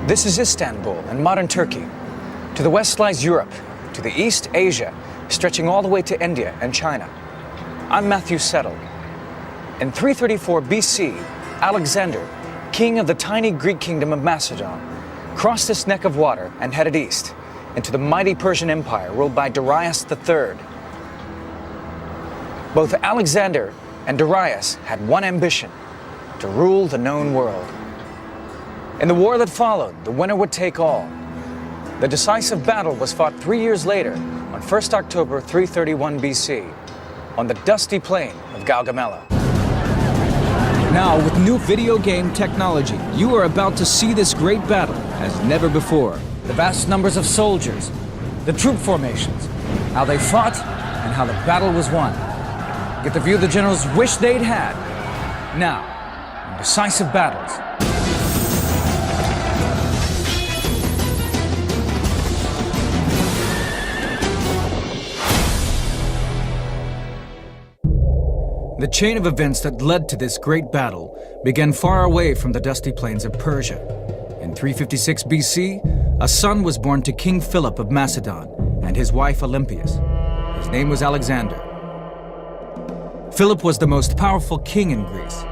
This is Istanbul in modern Turkey. To the west lies Europe, to the east, Asia, stretching all the way to India and China. I'm Matthew Settle. In 334 BC, Alexander, king of the tiny Greek kingdom of Macedon, crossed this neck of water and headed east into the mighty Persian Empire ruled by Darius III. Both Alexander and Darius had one ambition: to rule the known world. In the war that followed, the winner would take all. The decisive battle was fought 3 years later, on 1st October 331 BC, on the dusty plain of Gaugamela. Now, with new video game technology, you are about to see this great battle as never before. The vast numbers of soldiers, the troop formations, how they fought, and how the battle was won. Get the view the generals wish they'd had. Now, in Decisive Battles. The chain of events that led to this great battle began far away from the dusty plains of Persia. In 356 BC, a son was born to King Philip of Macedon and his wife Olympias. His name was Alexander. Philip was the most powerful king in Greece.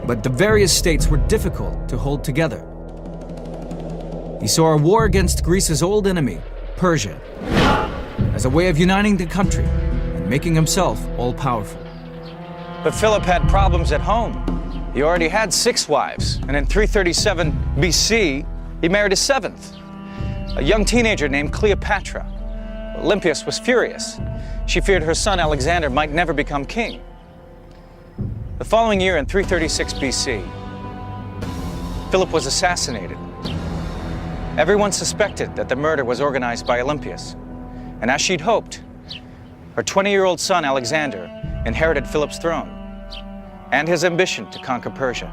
But the various states were difficult to hold together. He saw a war against Greece's old enemy, Persia, as a way of uniting the country and making himself all-powerful. But Philip had problems at home. He already had 6 wives, and in 337 BC, he married a 7th, a young teenager named Cleopatra. Olympias was furious. She feared her son Alexander might never become king. The following year, in 336 BC, Philip was assassinated. Everyone suspected that the murder was organized by Olympias, and as she'd hoped, her 20-year-old son Alexander inherited Philip's throne and his ambition to conquer Persia.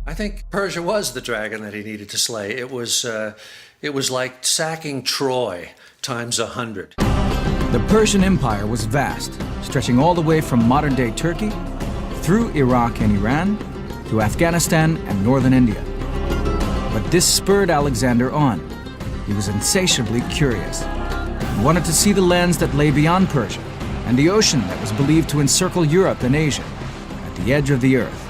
I think Persia was the dragon that he needed to slay. It was like sacking Troy times 100. The Persian Empire was vast, stretching all the way from modern-day Turkey, through Iraq and Iran, to Afghanistan and northern India. But this spurred Alexander on. He was insatiably curious. He wanted to see the lands that lay beyond Persia and the ocean that was believed to encircle Europe and Asia, at the edge of the earth.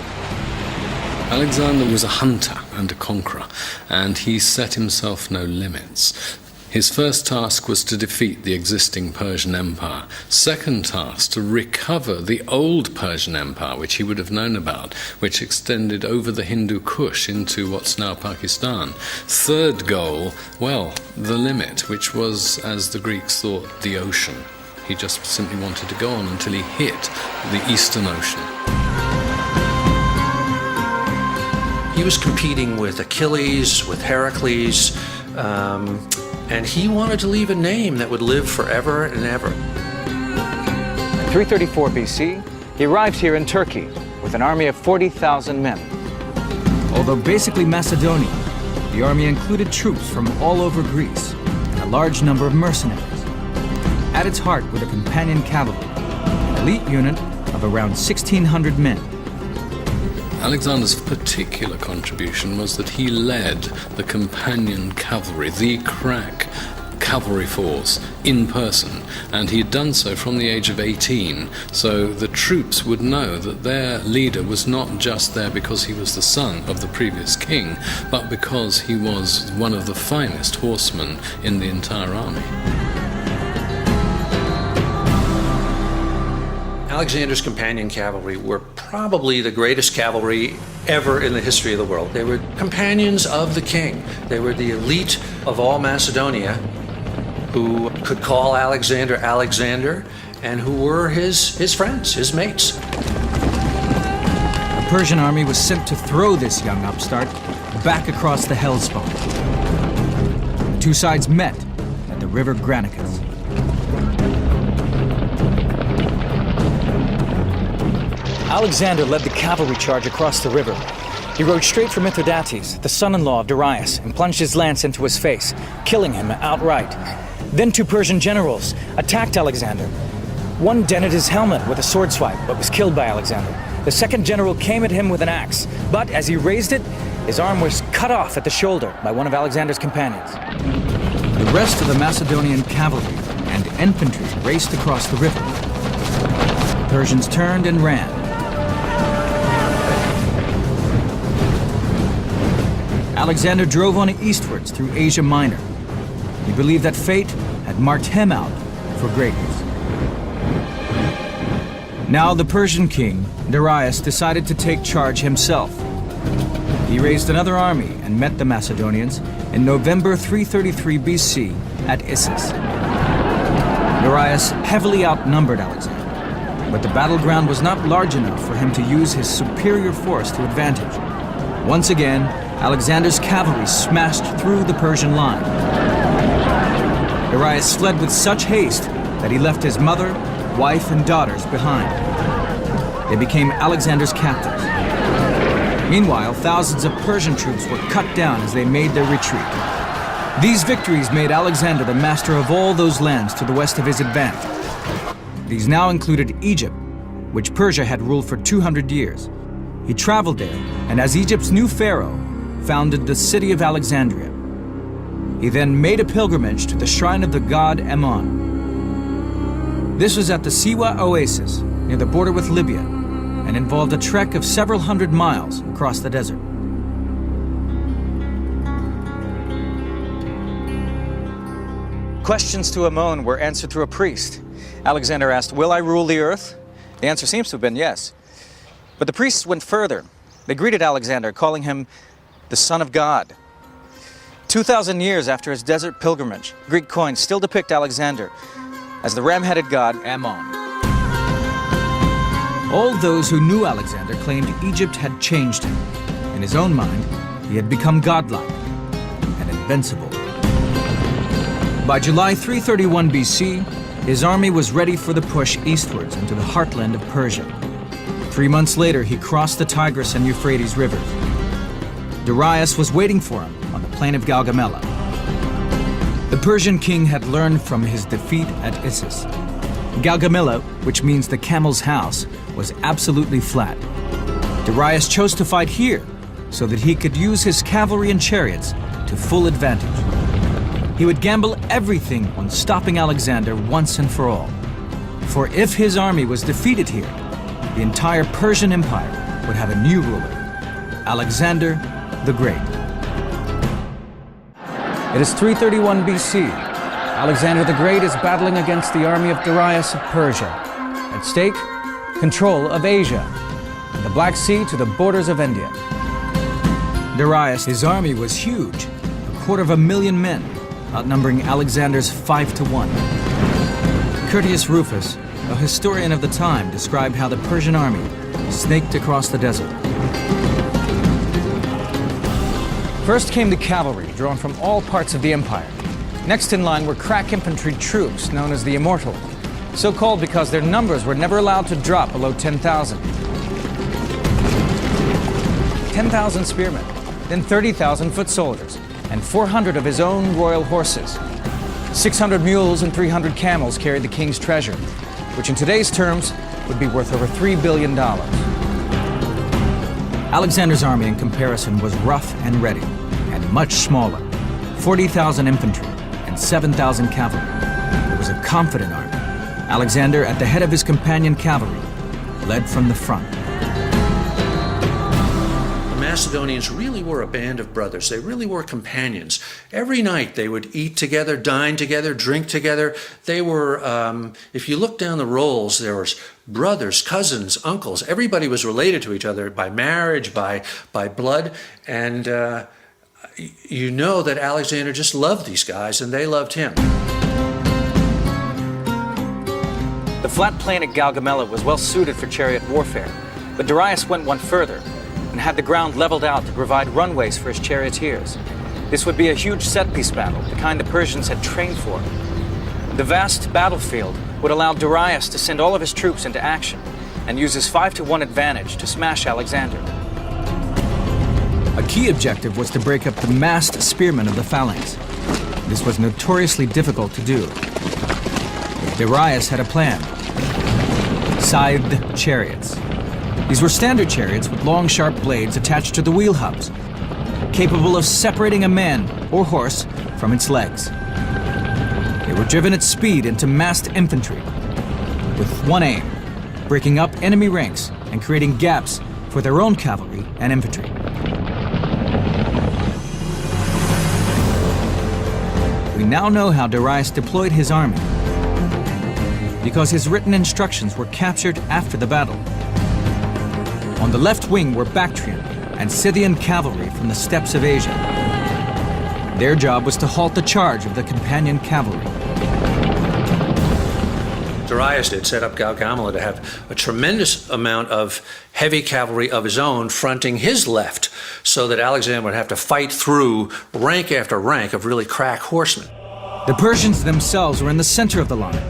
Alexander was a hunter and a conqueror, and he set himself no limits. His first task was to defeat the existing Persian Empire. Second task, to recover the old Persian Empire, which he would have known about, which extended over the Hindu Kush into what's now Pakistan. Third goal, well, the limit, which was, as the Greeks thought, the ocean. He just simply wanted to go on until he hit the Eastern Ocean. He was competing with Achilles, with Heracles, and he wanted to leave a name that would live forever and ever. In 334 BC, he arrived here in Turkey with an army of 40,000 men. Although basically Macedonian, the army included troops from all over Greece and a large number of mercenaries. At its heart were the companion cavalry, an elite unit of around 1,600 men. Alexander's particular contribution was that he led the companion cavalry, the crack cavalry force, in person, and he had done so from the age of 18, so the troops would know that their leader was not just there because he was the son of the previous king, but because he was one of the finest horsemen in the entire army. Alexander's companion cavalry were probably the greatest cavalry ever in the history of the world. They were companions of the king. They were the elite of all Macedonia, who could call Alexander Alexander, and who were his friends, his mates. The Persian army was sent to throw this young upstart back across the Hellespont. The two sides met at the river Granicus. Alexander led the cavalry charge across the river. He rode straight for Mithridates, the son-in-law of Darius, and plunged his lance into his face, killing him outright. Then 2 Persian generals attacked Alexander, One dented his helmet with a sword swipe, but was killed by Alexander. The second general came at him with an axe, but as he raised it, his arm was cut off at the shoulder by one of Alexander's companions. The rest of the Macedonian cavalry and infantry raced across the river. The Persians turned and ran. Alexander drove on eastwards through Asia Minor. He believed that fate had marked him out for greatness. Now the Persian king, Darius, decided to take charge himself. He raised another army and met the Macedonians in November 333 BC at Issus. Darius heavily outnumbered Alexander, but the battleground was not large enough for him to use his superior force to advantage. Once again, Alexander's cavalry smashed through the Persian line. Darius fled with such haste that he left his mother, wife, and daughters behind. They became Alexander's captives. Meanwhile, thousands of Persian troops were cut down as they made their retreat. These victories made Alexander the master of all those lands to the west of his advantage. These now included Egypt, which Persia had ruled for 200 years. He traveled there, and as Egypt's new pharaoh, founded the city of Alexandria. He then made a pilgrimage to the shrine of the god Ammon. This was at the Siwa oasis, near the border with Libya, and involved a trek of several hundred miles across the desert. Questions to Ammon were answered through a priest. Alexander asked, "Will I rule the earth?" The answer seems to have been yes. But the priests went further. They greeted Alexander, calling him the Son of God. 2,000 years after his desert pilgrimage, Greek coins still depict Alexander as the ram-headed god Ammon. All those who knew Alexander claimed Egypt had changed him. In his own mind, he had become godlike and invincible. By July 331 BC, his army was ready for the push eastwards into the heartland of Persia. 3 months later, he crossed the Tigris and Euphrates rivers. Darius was waiting for him on the plain of Gaugamela. The Persian king had learned from his defeat at Issus. Gaugamela, which means the camel's house, was absolutely flat. Darius chose to fight here so that he could use his cavalry and chariots to full advantage. He would gamble everything on stopping Alexander once and for all. For if his army was defeated here, the entire Persian Empire would have a new ruler, Alexander the Great. It is 331 BC. Alexander the Great is battling against the army of Darius of Persia. At stake, control of Asia, and the Black Sea to the borders of India. Darius, his army was huge, 250,000 men, outnumbering Alexander's 5-1. Curtius Rufus, a historian of the time, described how the Persian army snaked across the desert. First came the cavalry, drawn from all parts of the empire. Next in line were crack infantry troops, known as the Immortal, so called because their numbers were never allowed to drop below 10,000. 10,000 spearmen, then 30,000 foot soldiers, and 400 of his own royal horses. 600 mules and 300 camels carried the king's treasure, which in today's terms would be worth over $3 billion. Alexander's army in comparison was rough and ready, and much smaller. 40,000 infantry and 7,000 cavalry. It was a confident army. Alexander, at the head of his companion cavalry, led from the front. The Macedonians really were a band of brothers. They really were companions. Every night they would eat together, dine together, drink together. They were, if you look down the rolls, there was brothers, cousins, uncles. Everybody was related to each other by marriage, by blood. And you know that Alexander just loved these guys, and they loved him. The flat plain at Gaugamela was well suited for chariot warfare, but Darius went one further and had the ground leveled out to provide runways for his charioteers. This would be a huge set-piece battle, the kind the Persians had trained for. The vast battlefield would allow Darius to send all of his troops into action and use his 5-1 advantage to smash Alexander. A key objective was to break up the massed spearmen of the phalanx. This was notoriously difficult to do. If Darius had a plan, Scythed chariots. These were standard chariots with long, sharp blades attached to the wheel hubs, capable of separating a man or horse from its legs. They were driven at speed into massed infantry, with one aim: breaking up enemy ranks and creating gaps for their own cavalry and infantry. We now know how Darius deployed his army, because his written instructions were captured after the battle. On the left wing were Bactrian and Scythian cavalry from the steppes of Asia. Their job was to halt the charge of the companion cavalry. Darius had set up Gaugamela to have a tremendous amount of heavy cavalry of his own fronting his left, so that Alexander would have to fight through rank after rank of really crack horsemen. The Persians themselves were in the center of the line,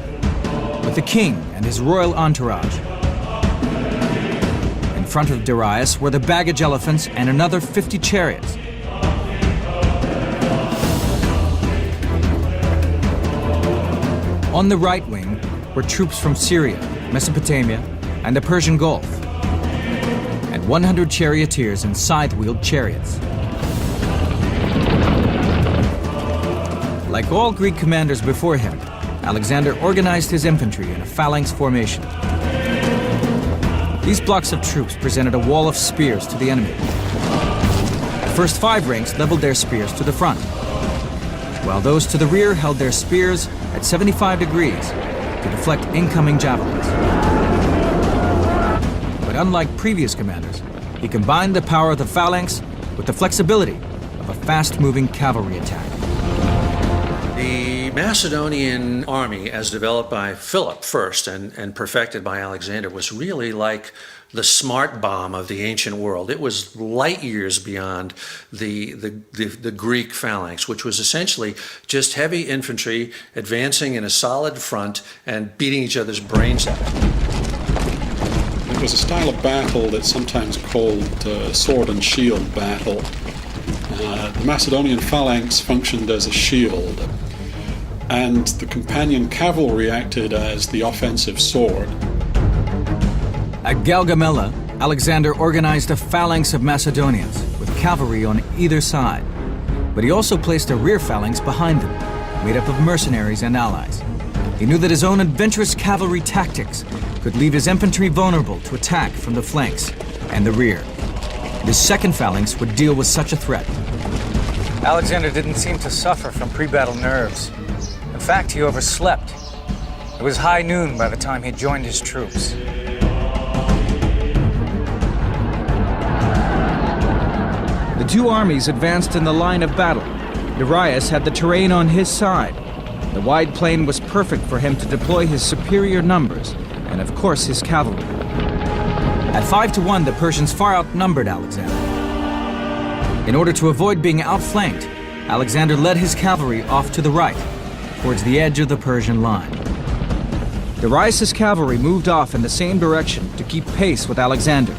with the king and his royal entourage. In front of Darius were the baggage elephants and another 50 chariots. On the right wing were troops from Syria, Mesopotamia, and the Persian Gulf, and 100 charioteers in scythe-wheeled chariots. Like all Greek commanders before him, Alexander organized his infantry in a phalanx formation. These blocks of troops presented a wall of spears to the enemy. The first 5 ranks leveled their spears to the front, while those to the rear held their spears at 75 degrees to deflect incoming javelins. But unlike previous commanders, he combined the power of the phalanx with the flexibility of a fast-moving cavalry attack. The Macedonian army, as developed by Philip first and perfected by Alexander, was really like the smart bomb of the ancient world. It was light years beyond the Greek phalanx, which was essentially just heavy infantry advancing in a solid front and beating each other's brains out. It was a style of battle that's sometimes called sword and shield battle. The Macedonian phalanx functioned as a shield, and the companion cavalry acted as the offensive sword. At Gaugamela, Alexander organized a phalanx of Macedonians with cavalry on either side, but he also placed a rear phalanx behind them, made up of mercenaries and allies. He knew that his own adventurous cavalry tactics could leave his infantry vulnerable to attack from the flanks and the rear. This second phalanx would deal with such a threat. Alexander didn't seem to suffer from pre-battle nerves. In fact, he overslept. It was high noon by the time he joined his troops. The two armies advanced in the line of battle. Darius had the terrain on his side. The wide plain was perfect for him to deploy his superior numbers, and of course his cavalry. At 5-1, the Persians far outnumbered Alexander. In order to avoid being outflanked, Alexander led his cavalry off to the right, towards the edge of the Persian line. Darius' cavalry moved off in the same direction to keep pace with Alexander.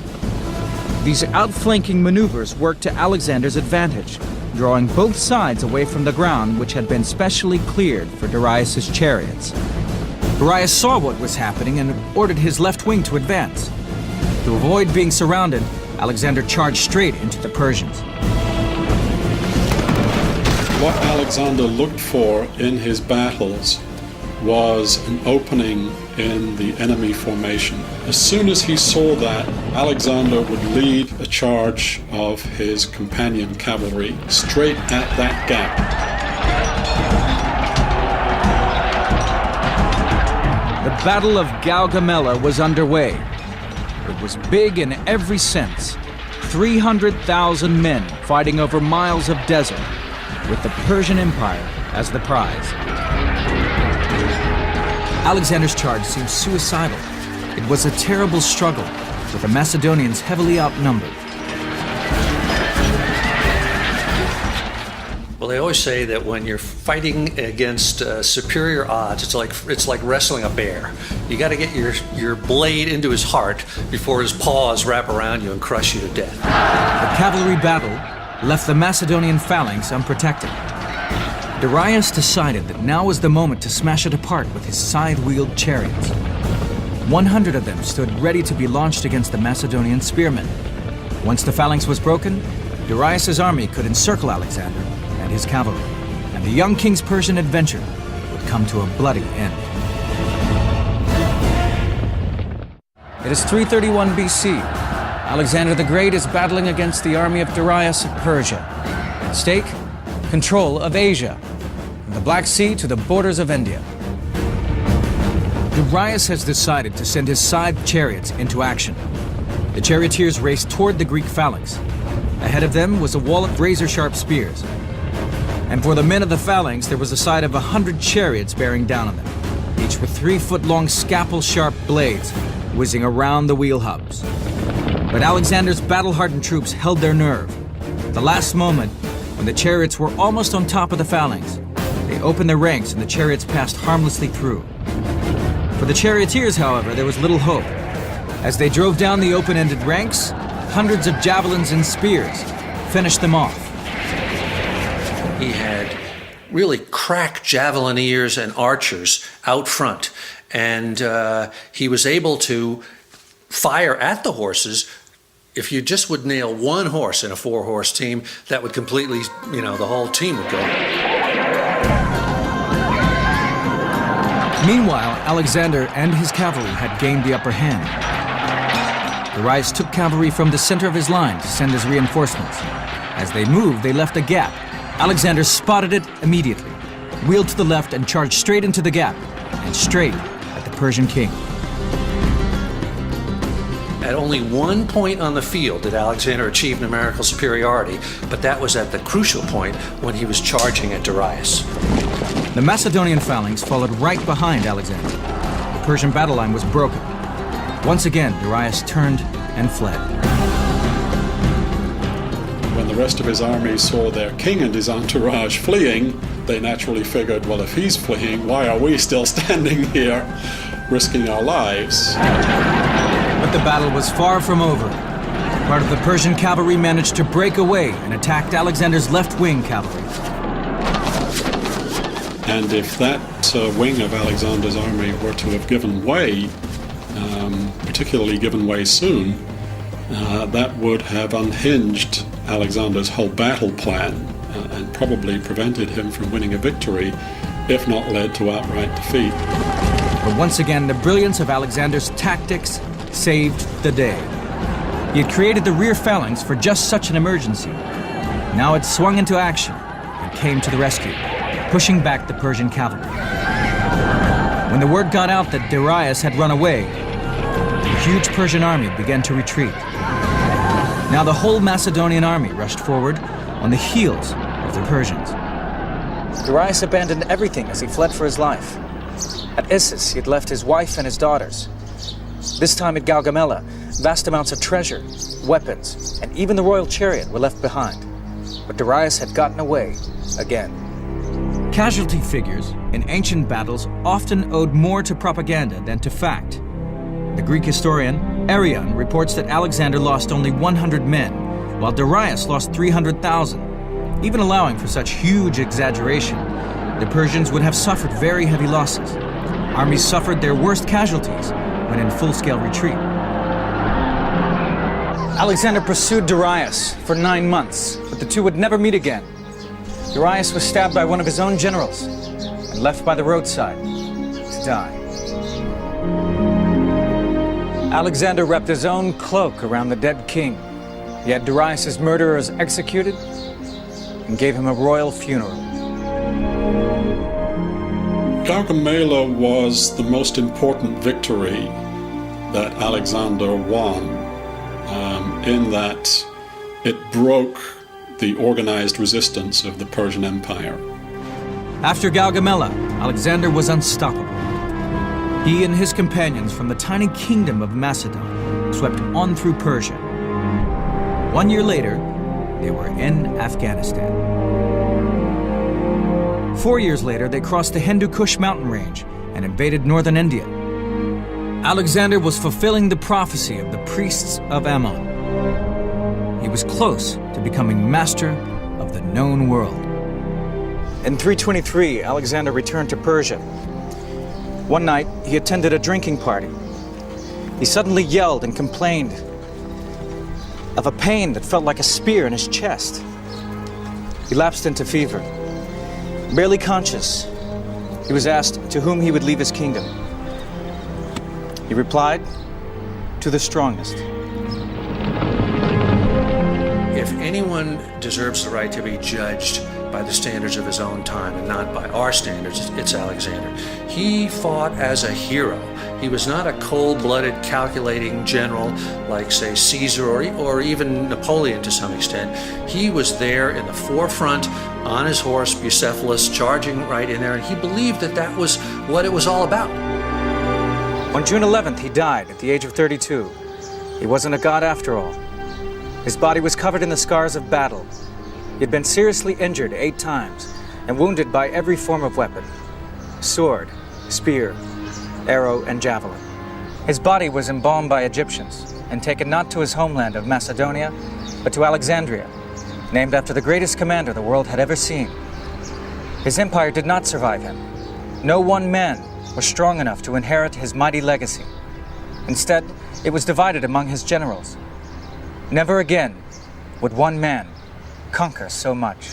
These outflanking maneuvers worked to Alexander's advantage, drawing both sides away from the ground which had been specially cleared for Darius' chariots. Darius saw what was happening and ordered his left wing to advance. To avoid being surrounded, Alexander charged straight into the Persians. What Alexander looked for in his battles was an opening in the enemy formation. As soon as he saw that, Alexander would lead a charge of his companion cavalry straight at that gap. The Battle of Gaugamela was underway. It was big in every sense. 300,000 men fighting over miles of desert, with the Persian Empire as the prize. Alexander's charge seemed suicidal. It was a terrible struggle, with the Macedonians heavily outnumbered. Well, they always say that when you're fighting against superior odds, it's like wrestling a bear. You got to get your blade into his heart before his paws wrap around you and crush you to death. The cavalry battle left the Macedonian phalanx unprotected. Darius decided that now was the moment to smash it apart with his side-wheeled chariots. 100 of them stood ready to be launched against the Macedonian spearmen. Once the phalanx was broken, Darius's army could encircle Alexander and his cavalry, and the young king's Persian adventure would come to a bloody end. It is 331 BC. Alexander the Great is battling against the army of Darius of Persia. At stake, control of Asia, from the Black Sea to the borders of India. Darius has decided to send his scythed chariots into action. The charioteers raced toward the Greek phalanx. Ahead of them was a wall of razor-sharp spears. And for the men of the phalanx, there was a sight of 100 chariots bearing down on them, each with 3-foot-long scalpel-sharp blades whizzing around the wheel hubs. But Alexander's battle-hardened troops held their nerve. At the last moment, when the chariots were almost on top of the phalanx, they opened their ranks and the chariots passed harmlessly through. For the charioteers, however, there was little hope. As they drove down the open-ended ranks, hundreds of javelins and spears finished them off. He had really crack javelineers and archers out front, and he was able to fire at the horses. If you just would nail one horse in a 4-horse team, that would completely, the whole team would go. Meanwhile, Alexander and his cavalry had gained the upper hand. Darius took cavalry from the center of his line to send his reinforcements. As they moved, they left a gap. Alexander spotted it immediately, wheeled to the left and charged straight into the gap, and straight at the Persian king. At only one point on the field did Alexander achieve numerical superiority, but that was at the crucial point when he was charging at Darius. The Macedonian phalanx followed right behind Alexander. The Persian battle line was broken. Once again, Darius turned and fled. When the rest of his army saw their king and his entourage fleeing, they naturally figured, well, if he's fleeing, why are we still standing here, risking our lives? But the battle was far from over. Part of the Persian cavalry managed to break away and attacked Alexander's left-wing cavalry. And if that wing of Alexander's army were to have given way, particularly given way soon, that would have unhinged Alexander's whole battle plan and probably prevented him from winning a victory, if not led to outright defeat. But once again, the brilliance of Alexander's tactics saved the day. He had created the rear phalanx for just such an emergency. Now it swung into action and came to the rescue, pushing back the Persian cavalry. When the word got out that Darius had run away, the huge Persian army began to retreat. Now the whole Macedonian army rushed forward on the heels of the Persians. Darius abandoned everything as he fled for his life. At Issus, he had left his wife and his daughters. This time at Gaugamela, vast amounts of treasure, weapons, and even the royal chariot were left behind. But Darius had gotten away again. Casualty figures in ancient battles often owed more to propaganda than to fact. The Greek historian Arrian reports that Alexander lost only 100 men, while Darius lost 300,000. Even allowing for such huge exaggeration, the Persians would have suffered very heavy losses. Armies suffered their worst casualties when in full-scale retreat. Alexander pursued Darius for 9 months, but the two would never meet again. Darius was stabbed by one of his own generals and left by the roadside to die. Alexander wrapped his own cloak around the dead king. He had Darius's murderers executed and gave him a royal funeral. Gaugamela was the most important victory that Alexander won, in that it broke the organized resistance of the Persian Empire. After Gaugamela, Alexander was unstoppable. He and his companions from the tiny kingdom of Macedon swept on through Persia. 1 year later, they were in Afghanistan. 4 years later, they crossed the Hindu Kush mountain range and invaded northern India. Alexander was fulfilling the prophecy of the priests of Ammon. He was close to becoming master of the known world. In 323, Alexander returned to Persia. One night, he attended a drinking party. he suddenly yelled and complained of a pain that felt like a spear in his chest. He lapsed into fever. Barely conscious, he was asked to whom he would leave his kingdom. He replied, "To the strongest." If anyone deserves the right to be judged by the standards of his own time and not by our standards, it's Alexander. He fought as a hero. He was not a cold-blooded, calculating general like, say, Caesar or even Napoleon to some extent. He was there in the forefront on his horse, Bucephalus, charging right in there, and he believed that that was what it was all about. On June 11th, he died at the age of 32. He wasn't a god after all. His body was covered in the scars of battle. He had been seriously injured 8 times and wounded by every form of weapon: sword, spear, arrow, and javelin. His body was embalmed by Egyptians and taken not to his homeland of Macedonia, but to Alexandria, named after the greatest commander the world had ever seen. His empire did not survive him. No one man was strong enough to inherit his mighty legacy. Instead, it was divided among his generals. Never again would one man conquer so much.